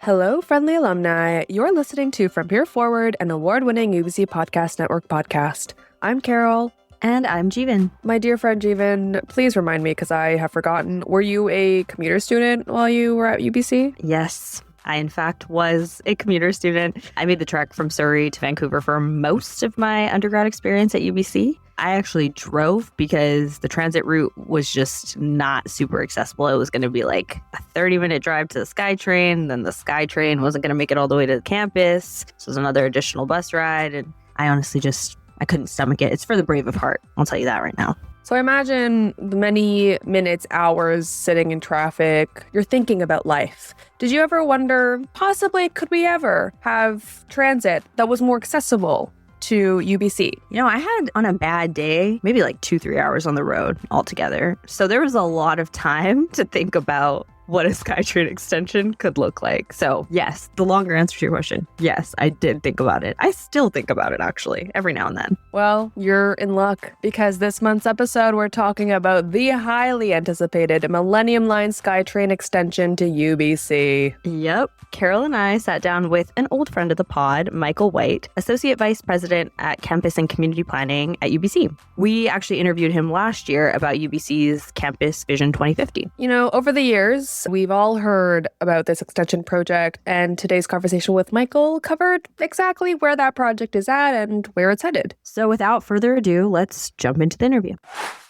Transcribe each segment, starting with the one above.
Hello, friendly alumni. You're listening to From Here Forward, an award-winning UBC Podcast Network podcast. I'm Carol. And I'm Jeevan. My dear friend Jeevan, please remind me because I have forgotten. Were you a commuter student while you were at UBC? Yes, I in fact was a commuter student. I made the trek from Surrey to Vancouver for most of my undergrad experience at UBC. I actually drove because the transit route was just not super accessible. It was going to be like a 30-minute drive to the SkyTrain. Then the SkyTrain wasn't going to make it all the way to the campus. So it was another additional bus ride. And I honestly I couldn't stomach it. It's for the brave of heart. I'll tell you that right now. So I imagine the many minutes, hours sitting in traffic, you're thinking about life. Did you ever wonder, possibly, could we ever have transit that was more accessible to UBC? You know, I had on a bad day, maybe like 2-3 hours on the road altogether. So there was a lot of time to think about what a SkyTrain extension could look like. So yes, the longer answer to your question, yes, I did think about it. I still think about it, actually, every now and then. Well, you're in luck because this month's episode, we're talking about the highly anticipated Millennium Line SkyTrain extension to UBC. Yep. Carol and I sat down with an old friend of the pod, Michael White, Associate Vice President at Campus and Community Planning at UBC. We actually interviewed him last year about UBC's Campus Vision 2050. You know, over the years, we've all heard about this extension project, and today's conversation with Michael covered exactly where that project is at and where it's headed. So without further ado, let's jump into the interview.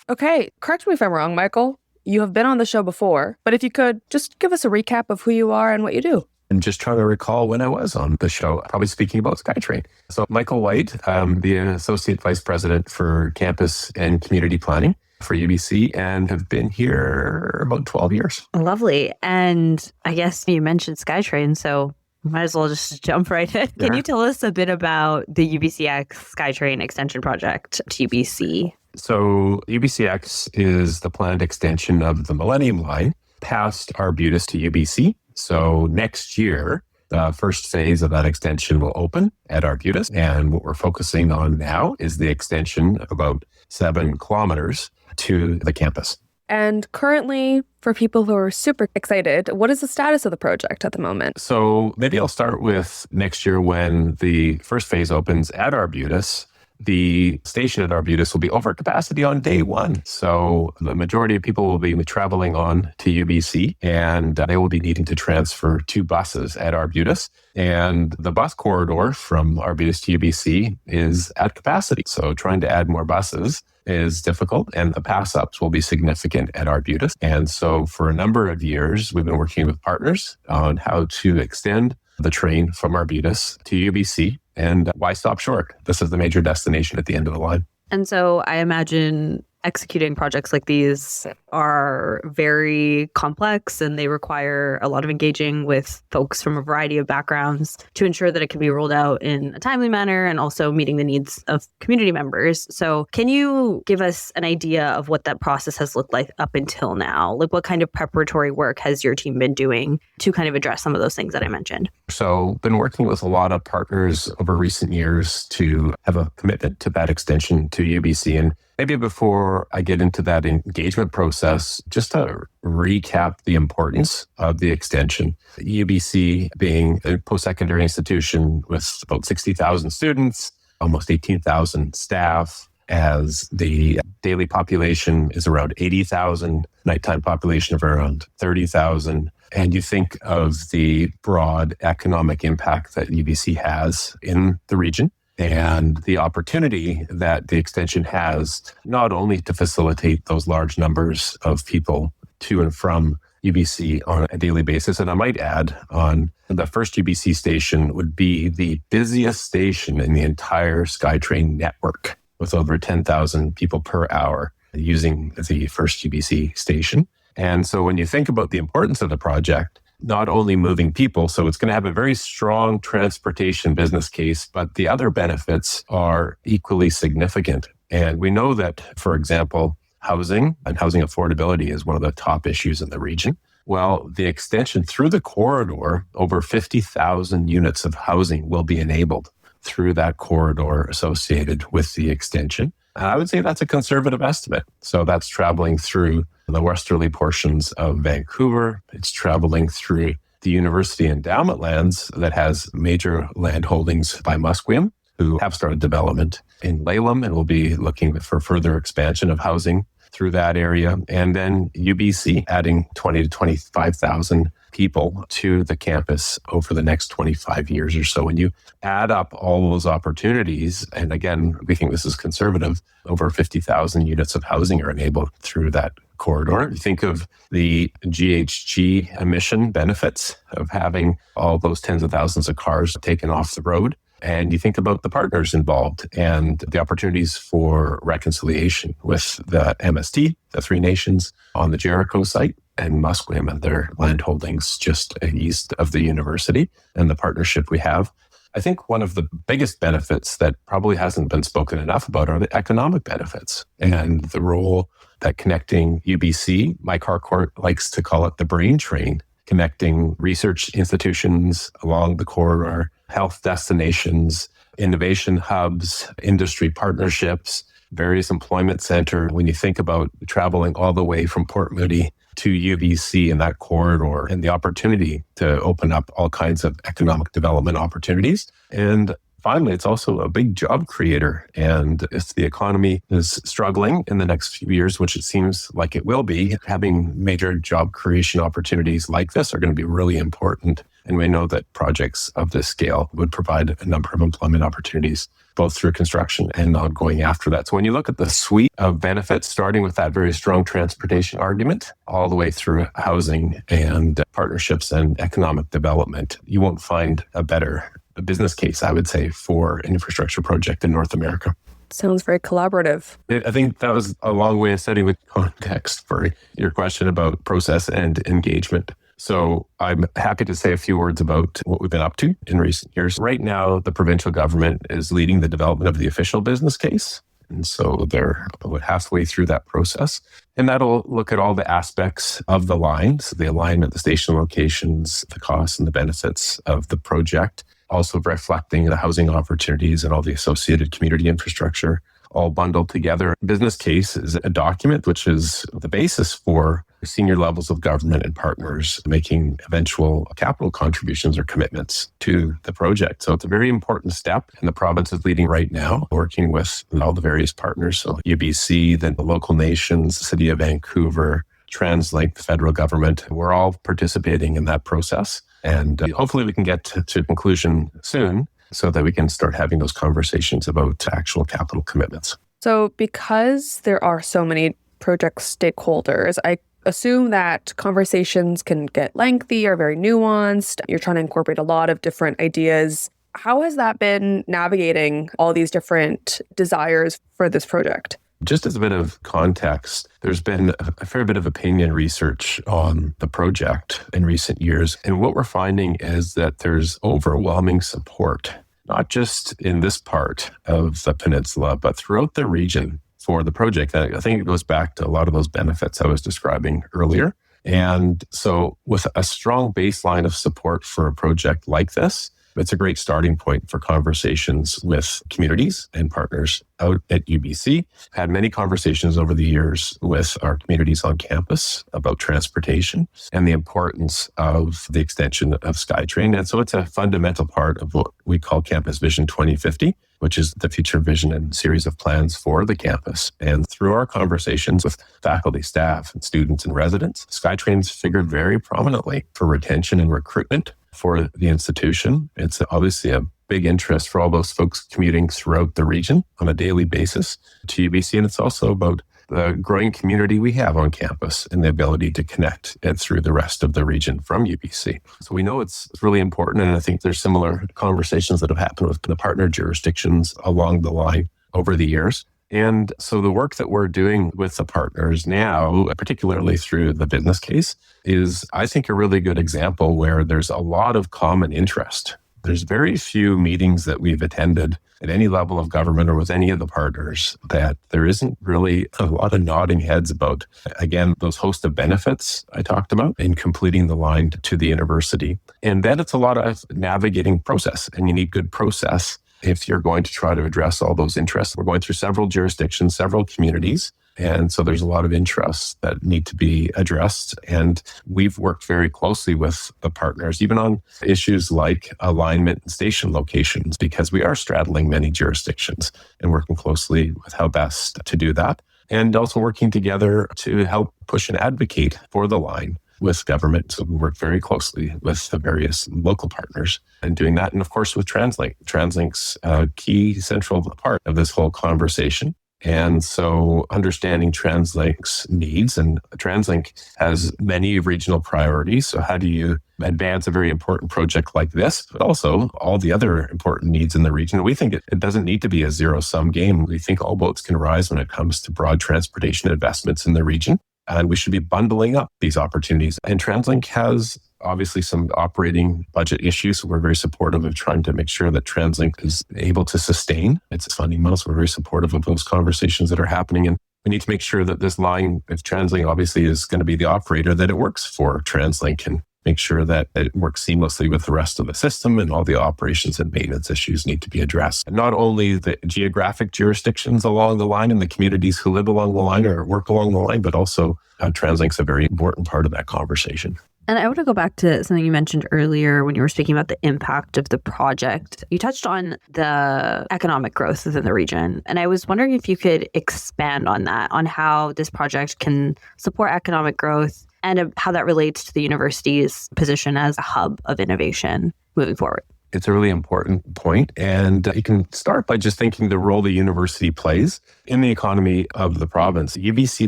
Okay, correct me if I'm wrong, Michael. You have been on the show before, but if you could, just give us a recap of who you are and what you do. I'm just trying to recall when I was on the show, probably speaking about SkyTrain. So Michael White, the Associate Vice President for Campus and Community Planning for UBC, and have been here about 12 years. Lovely. And I guess you mentioned SkyTrain, so might as well just jump right in. Can you tell us a bit about the UBCx SkyTrain extension project to UBC? So UBCx is the planned extension of the Millennium Line past Arbutus to UBC. So next year, the first phase of that extension will open at Arbutus. And what we're focusing on now is the extension of about 7 kilometers to the campus. And currently, for people who are super excited, what is the status of the project at the moment? So maybe I'll start with next year when the first phase opens at Arbutus. The station at Arbutus will be over capacity on day 1. So the majority of people will be traveling on to UBC, and they will be needing to transfer 2 buses at Arbutus. And the bus corridor from Arbutus to UBC is at capacity. So trying to add more buses is difficult, and the pass-ups will be significant at Arbutus. And so for a number of years, we've been working with partners on how to extend the train from Arbutus to UBC. And why stop short? This is the major destination at the end of the line. And so I imagine executing projects like these are very complex and they require a lot of engaging with folks from a variety of backgrounds to ensure that it can be rolled out in a timely manner and also meeting the needs of community members. So can you give us an idea of what that process has looked like up until now? Like what kind of preparatory work has your team been doing to kind of address some of those things that I mentioned? So been working with a lot of partners over recent years to have a commitment to that extension to UBC. And maybe before I get into that engagement process, just to recap the importance of the extension. UBC being a post-secondary institution with about 60,000 students, almost 18,000 staff, as the daily population is around 80,000, nighttime population of around 30,000. And you think of the broad economic impact that UBC has in the region, and the opportunity that the extension has not only to facilitate those large numbers of people to and from UBC on a daily basis. And I might add on the first UBC station would be the busiest station in the entire SkyTrain network with over 10,000 people per hour using the first UBC station. And so when you think about the importance of the project, not only moving people, so it's going to have a very strong transportation business case, but the other benefits are equally significant. And we know that, for example, housing and housing affordability is one of the top issues in the region. Well, the extension through the corridor, over 50,000 units of housing will be enabled through that corridor associated with the extension. And I would say that's a conservative estimate. So that's traveling through the westerly portions of Vancouver. It's traveling through the university endowment lands that has major land holdings by Musqueam, who have started development in Laleham and will be looking for further expansion of housing through that area. And then UBC adding 20 to 25,000 people to the campus over the next 25 years or so. When you add up all those opportunities, and again, we think this is conservative, over 50,000 units of housing are enabled through that corridor. You think of the GHG emission benefits of having all those tens of thousands of cars taken off the road. And you think about the partners involved and the opportunities for reconciliation with the MST, the Three Nations on the Jericho site, and Musqueam and their land holdings just east of the university and the partnership we have. I think one of the biggest benefits that probably hasn't been spoken enough about are the economic benefits and the role that connecting UBC, Mike Harcourt likes to call it the brain train, connecting research institutions along the corridor, health destinations, innovation hubs, industry partnerships, various employment centers. When you think about traveling all the way from Port Moody to UBC in that corridor and the opportunity to open up all kinds of economic development opportunities. And finally, it's also a big job creator. And if the economy is struggling in the next few years, which it seems like it will be, having major job creation opportunities like this are going to be really important. And we know that projects of this scale would provide a number of employment opportunities, both through construction and ongoing after that. So when you look at the suite of benefits, starting with that very strong transportation argument, all the way through housing and partnerships and economic development, you won't find a better business case, I would say, for an infrastructure project in North America. Sounds very collaborative. I think that was a long way of setting the context for your question about process and engagement. So I'm happy to say a few words about what we've been up to in recent years. Right now, the provincial government is leading the development of the official business case. And so they're about halfway through that process. And that'll look at all the aspects of the line, so the alignment, the station locations, the costs and the benefits of the project, also reflecting the housing opportunities and all the associated community infrastructure, all bundled together. Business case is a document which is the basis for senior levels of government and partners making eventual capital contributions or commitments to the project. So it's a very important step, and the province is leading right now, working with all the various partners. So UBC, then the local nations, the City of Vancouver, TransLink, the federal government. We're all participating in that process. And hopefully we can get to conclusion soon so that we can start having those conversations about actual capital commitments. So because there are so many project stakeholders, I assume that conversations can get lengthy or very nuanced. You're trying to incorporate a lot of different ideas. How has that been navigating all these different desires for this project? Just as a bit of context, there's been a fair bit of opinion research on the project in recent years. And what we're finding is that there's overwhelming support, not just in this part of the peninsula, but throughout the region for the project. And I think it goes back to a lot of those benefits I was describing earlier. And so with a strong baseline of support for a project like this, it's a great starting point for conversations with communities and partners out at UBC. Had many conversations over the years with our communities on campus about transportation and the importance of the extension of SkyTrain. And so it's a fundamental part of what we call Campus Vision 2050, which is the future vision and series of plans for the campus. And through our conversations with faculty, staff, and students and residents, SkyTrain's figured very prominently for retention and recruitment for the institution. It's obviously a big interest for all those folks commuting throughout the region on a daily basis to UBC. And it's also about the growing community we have on campus and the ability to connect it through the rest of the region from UBC. So we know it's really important. And I think there's similar conversations that have happened with the partner jurisdictions along the line over the years. And so the work that we're doing with the partners now, particularly through the business case, is, I think, a really good example where there's a lot of common interest. There's very few meetings that we've attended at any level of government or with any of the partners that there isn't really a lot of nodding heads about, again, those host of benefits I talked about in completing the line to the university. And then it's a lot of navigating process, and you need good process if you're going to try to address all those interests. We're going through several jurisdictions, several communities, And so there's a lot of interests that need to be addressed. And we've worked very closely with the partners, even on issues like alignment and station locations, because we are straddling many jurisdictions and working closely with how best to do that. And also working together to help push and advocate for the line with government. So we work very closely with the various local partners in doing that. And of course, with TransLink. TransLink's a key central part of this whole conversation. And so understanding TransLink's needs, and TransLink has many regional priorities. So how do you advance a very important project like this, but also all the other important needs in the region? We think it doesn't need to be a zero-sum game. We think all boats can rise when it comes to broad transportation investments in the region. And we should be bundling up these opportunities. And TransLink has obviously some operating budget issues. So we're very supportive of trying to make sure that TransLink is able to sustain its funding models. We're very supportive of those conversations that are happening. And we need to make sure that this line, if TransLink obviously is going to be the operator, that it works for TransLink and make sure that it works seamlessly with the rest of the system, and all the operations and maintenance issues need to be addressed. And not only the geographic jurisdictions along the line and the communities who live along the line or work along the line, but also TransLink's a very important part of that conversation. And I want to go back to something you mentioned earlier when you were speaking about the impact of the project. You touched on the economic growth within the region. And I was wondering if you could expand on that, on how this project can support economic growth and how that relates to the university's position as a hub of innovation moving forward. It's a really important point. And you can start by just thinking the role the university plays in the economy of the province. UBC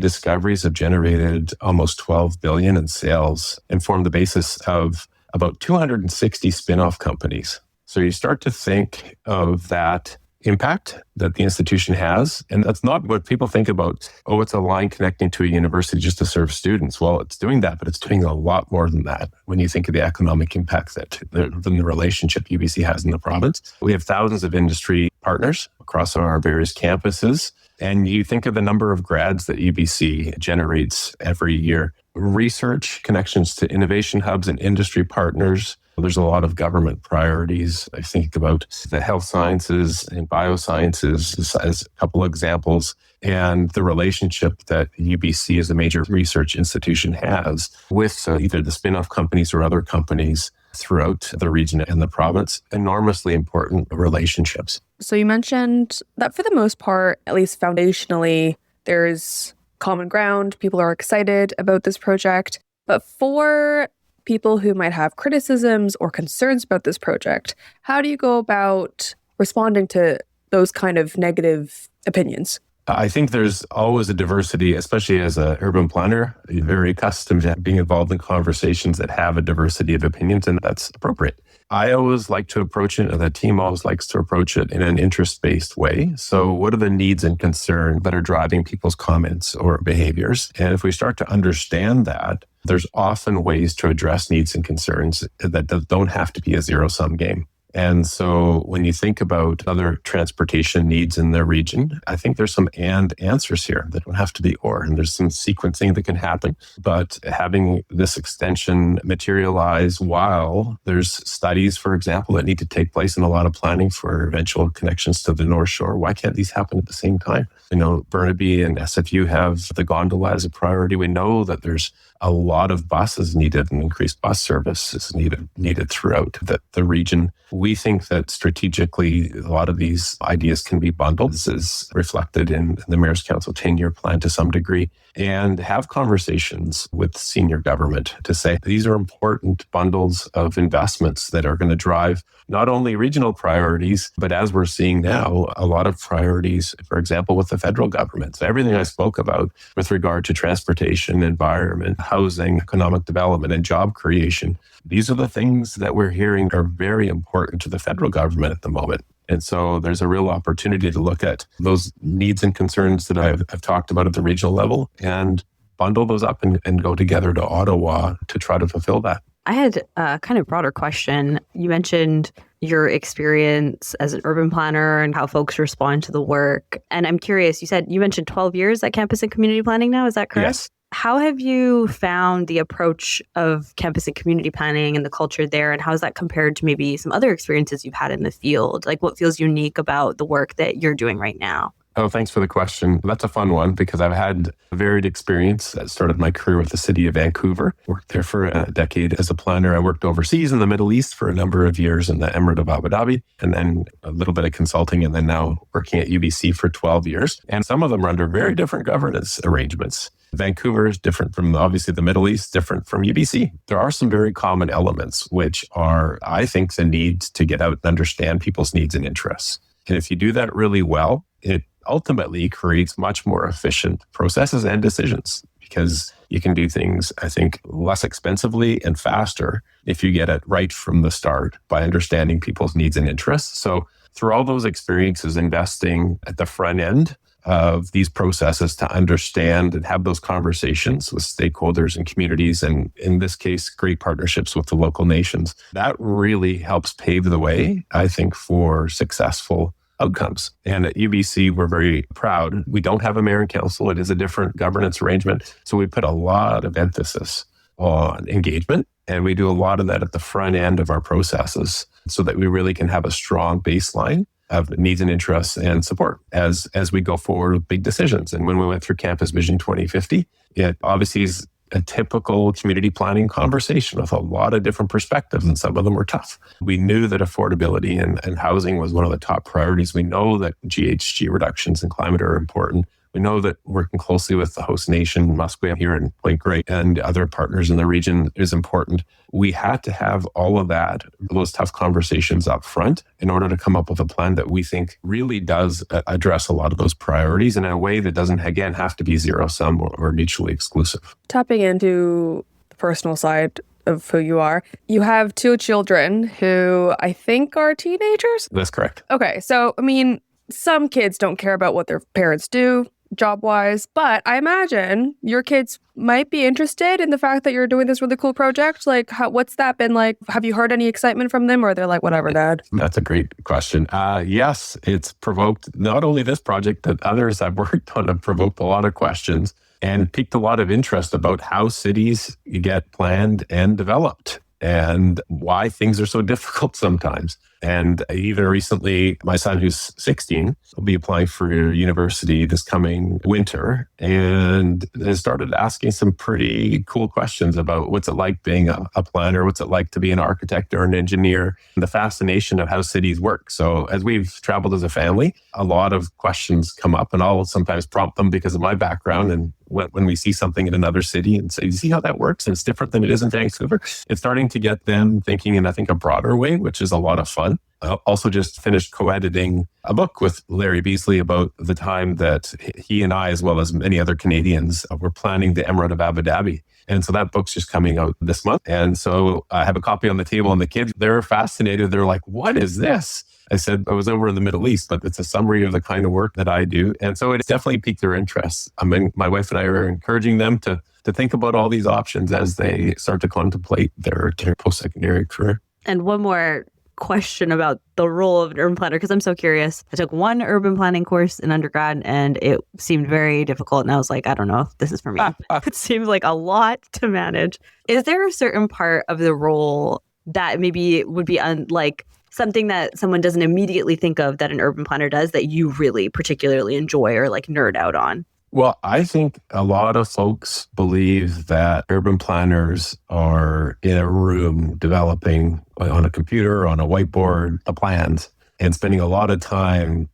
discoveries have generated almost $12 billion in sales and form the basis of about 260 spin-off companies. So you start to think of that impact that the institution has. And that's not what people think about, oh, it's a line connecting to a university just to serve students. Well, it's doing that, but it's doing a lot more than that when you think of the economic impact that the relationship UBC has in the province. We have thousands of industry partners across our various campuses. And you think of the number of grads that UBC generates every year. Research, connections to innovation hubs and industry partners. There's a lot of government priorities. I think about the health sciences and biosciences as a couple of examples, and the relationship that UBC as a major research institution has with either the spin-off companies or other companies throughout the region and the province. Enormously important relationships. So you mentioned that for the most part, at least foundationally, there's common ground. People are excited about this project. But for people who might have criticisms or concerns about this project, how do you go about responding to those kind of negative opinions? I think there's always a diversity, especially as an urban planner. You're very accustomed to being involved in conversations that have a diversity of opinions, and that's appropriate. I always like to approach it, and the team always likes to approach it in an interest-based way. So what are the needs and concerns that are driving people's comments or behaviors? And if we start to understand that, there's often ways to address needs and concerns that don't have to be a zero-sum game. And so when you think about other transportation needs in the region, I think there's some and answers here that don't have to be or, and there's some sequencing that can happen. But having this extension materialize while there's studies, for example, that need to take place in a lot of planning for eventual connections to the North Shore, why can't these happen at the same time? You know, Burnaby and SFU have the gondola as a priority. We know that there's a lot of buses needed and increased bus service is needed throughout the region. We think that strategically, a lot of these ideas can be bundled. This is reflected in the Mayor's Council 10-year plan to some degree, and have conversations with senior government to say these are important bundles of investments that are going to drive not only regional priorities, but as we're seeing now, a lot of priorities, for example, with the federal government. So everything I spoke about with regard to transportation, environment, housing, economic development, and job creation, these are the things that we're hearing are very important to the federal government at the moment. And so there's a real opportunity to look at those needs and concerns that I've talked about at the regional level and bundle those up and go together to Ottawa to try to fulfill that. I had a kind of broader question. You mentioned your experience as an urban planner and how folks respond to the work. And I'm curious, you mentioned 12 years at campus and community planning now, is that correct? Yes. How have you found the approach of campus and community planning and the culture there? And how is that compared to maybe some other experiences you've had in the field? Like what feels unique about the work that you're doing right now? Oh, thanks for the question. That's a fun one because I've had a varied experience. I started my career with the city of Vancouver, worked there for a decade as a planner. I worked overseas in the Middle East for a number of years in the Emirate of Abu Dhabi, and then a little bit of consulting, and then now working at UBC for 12 years. And some of them are under very different governance arrangements. Vancouver is different from, obviously, the Middle East, different from UBC. There are some very common elements, which are, I think, the need to get out and understand people's needs and interests. And if you do that really well, it ultimately creates much more efficient processes and decisions because you can do things, I think, less expensively and faster if you get it right from the start by understanding people's needs and interests. So through all those experiences, investing at the front end of these processes to understand and have those conversations with stakeholders and communities, and in this case, great partnerships with the local nations, that really helps pave the way, I think, for successful outcomes. And at UBC, we're very proud. We don't have a mayor and council. It is a different governance arrangement. So we put a lot of emphasis on engagement, and we do a lot of that at the front end of our processes so that we really can have a strong baseline of needs and interests and support as we go forward with big decisions. And when we went through Campus Vision 2050, it obviously is a typical community planning conversation with a lot of different perspectives, and some of them were tough. We knew that affordability and housing was one of the top priorities. We know that GHG reductions and climate are important. We know that working closely with the host nation, Musqueam here in Point Grey, and other partners in the region is important. We had to have all of that, those tough conversations up front in order to come up with a plan that we think really does address a lot of those priorities in a way that doesn't, again, have to be zero-sum or mutually exclusive. Tapping into the personal side of who you are, you have 2 children who I think are teenagers? That's correct. Okay, so, I mean, some kids don't care about what their parents do job-wise, but I imagine your kids might be interested in the fact that you're doing this really cool project. Like, what's that been like? Have you heard any excitement from them, or they're like, whatever, Dad? That's a great question. Yes, it's provoked not only this project, but others I've worked on have provoked a lot of questions and piqued a lot of interest about how cities get planned and developed and why things are so difficult sometimes. And even recently, my son, who's 16, will be applying for university this coming winter and has started asking some pretty cool questions about what's it like being a planner, what's it like to be an architect or an engineer, and the fascination of how cities work. So as we've traveled as a family, a lot of questions come up, and I'll sometimes prompt them because of my background. And when we see something in another city and say, you see how that works? And it's different than it is in Vancouver. It's starting to get them thinking in, I think, a broader way, which is a lot of fun. I also just finished co-editing a book with Larry Beasley about the time that he and I, as well as many other Canadians, were planning the Emirate of Abu Dhabi. And so that book's just coming out this month. And so I have a copy on the table, and the kids, they're fascinated. They're like, what is this? I said, I was over in the Middle East, but it's a summary of the kind of work that I do. And so it's definitely piqued their interest. I mean, my wife and I are encouraging them to think about all these options as they start to contemplate their post-secondary career. And one more question about the role of an urban planner, because I'm so curious. I took one urban planning course in undergrad and it seemed very difficult. And I was like, I don't know if this is for me. It seems like a lot to manage. Is there a certain part of the role that maybe would be like something that someone doesn't immediately think of that an urban planner does that you really particularly enjoy or like nerd out on? Well, I think a lot of folks believe that urban planners are in a room developing on a computer, on a whiteboard, the plans, and spending a lot of time,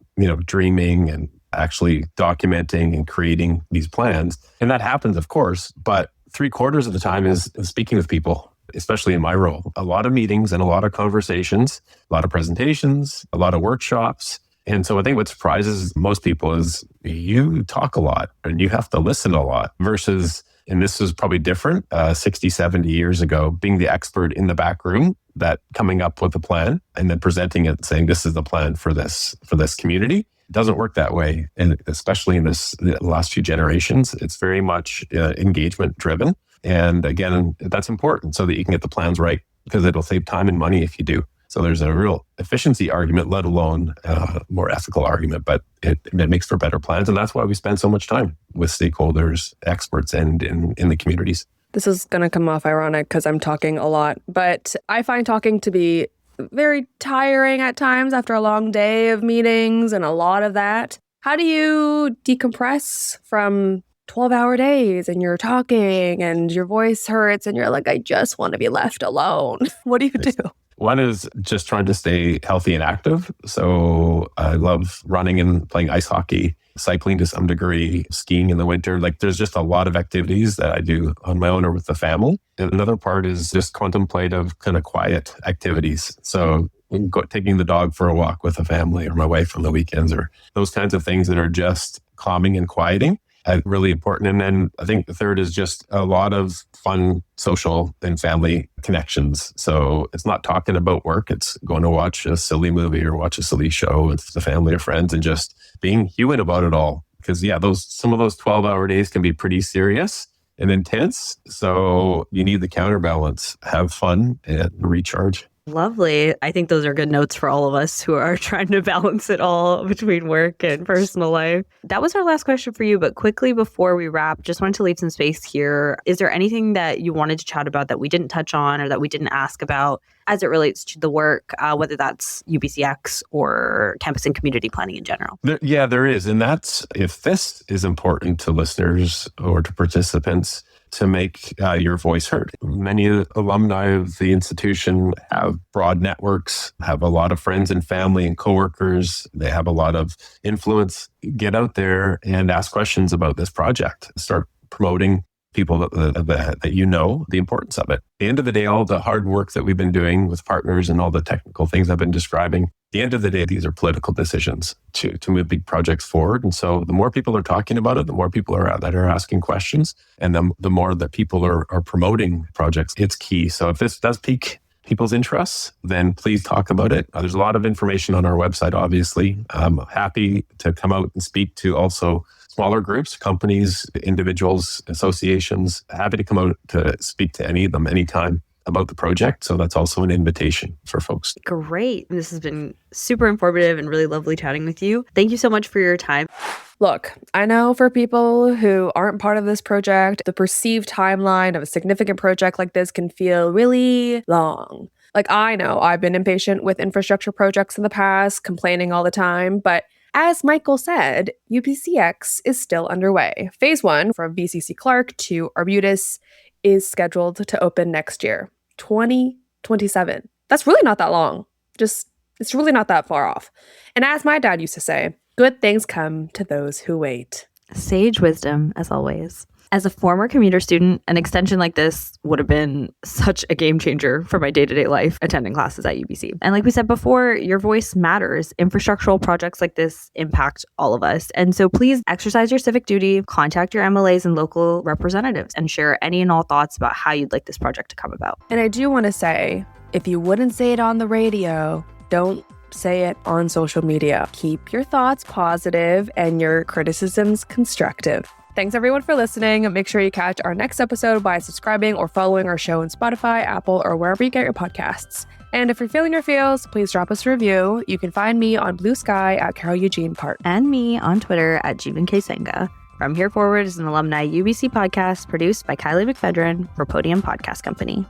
dreaming and actually documenting and creating these plans. And that happens, of course, but 3/4 of the time is speaking with people, especially in my role. A lot of meetings and a lot of conversations, a lot of presentations, a lot of workshops. And so I think what surprises most people is you talk a lot and you have to listen a lot versus, and this is probably different, 60, 70 years ago, being the expert in the back room, that coming up with a plan and then presenting it, saying this is the plan for this community. It doesn't work that way. And especially in the last few generations, it's very much engagement driven. And again, that's important so that you can get the plans right because it'll save time and money if you do. So there's a real efficiency argument, let alone a more ethical argument, but it makes for better plans. And that's why we spend so much time with stakeholders, experts, and in the communities. This is going to come off ironic because I'm talking a lot, but I find talking to be very tiring at times after a long day of meetings and a lot of that. How do you decompress from 12-hour days and you're talking and your voice hurts and you're like, I just want to be left alone? What do you do? One is just trying to stay healthy and active. So I love running and playing ice hockey, cycling to some degree, skiing in the winter. Like there's just a lot of activities that I do on my own or with the family. And another part is just contemplative, kind of quiet activities. So taking the dog for a walk with the family or my wife on the weekends or those kinds of things that are just calming and quieting. Really important. And then I think the third is just a lot of fun social and family connections. So it's not talking about work. It's going to watch a silly movie or watch a silly show with the family or friends and just being human about it all. Because some of those 12-hour days can be pretty serious and intense. So you need the counterbalance, have fun and recharge. Lovely. I think those are good notes for all of us who are trying to balance it all between work and personal life. That was our last question for you, but quickly before we wrap, just wanted to leave some space here. Is there anything that you wanted to chat about that we didn't touch on or that we didn't ask about as it relates to the work, whether that's UBCx or campus and community planning in general? There is. And that's, if this is important to listeners or to participants, to make your voice heard. Many alumni of the institution have broad networks, have a lot of friends and family and coworkers. They have a lot of influence. Get out there and ask questions about this project. Start promoting people that you know the importance of it. At the end of the day, all the hard work that we've been doing with partners and all the technical things I've been describing, at the end of the day, these are political decisions to move big projects forward. And so the more people are talking about it, the more people that are asking questions, and the more that people are promoting projects, it's key. So if this does pique people's interests, then please talk about it. There's a lot of information on our website, obviously. I'm happy to come out and speak to also smaller groups, companies, individuals, associations. Happy to come out to speak to any of them anytime about the project. So that's also an invitation for folks. Great. This has been super informative and really lovely chatting with you. Thank you so much for your time. Look, I know for people who aren't part of this project, the perceived timeline of a significant project like this can feel really long. Like, I know I've been impatient with infrastructure projects in the past, complaining all the time, but as Michael said, UBCx is still underway. Phase 1 from BCC Clark to Arbutus is scheduled to open next year, 2027. That's really not that long. It's really not that far off. And as my dad used to say, good things come to those who wait. Sage wisdom, as always. As a former commuter student, an extension like this would have been such a game changer for my day-to-day life attending classes at UBC. And like we said before, your voice matters. Infrastructural projects like this impact all of us. And so please exercise your civic duty, contact your MLAs and local representatives, and share any and all thoughts about how you'd like this project to come about. And I do want to say, if you wouldn't say it on the radio, don't say it on social media. Keep your thoughts positive and your criticisms constructive. Thanks everyone for listening. Make sure you catch our next episode by subscribing or following our show on Spotify, Apple, or wherever you get your podcasts. And if you're feeling your feels, please drop us a review. You can find me on Blue Sky at Carol Eugene Part. And me on Twitter at Jeevan K. Senga. From Here Forward is an alumni UBC podcast produced by Kylie McFedrin for Podium Podcast Company.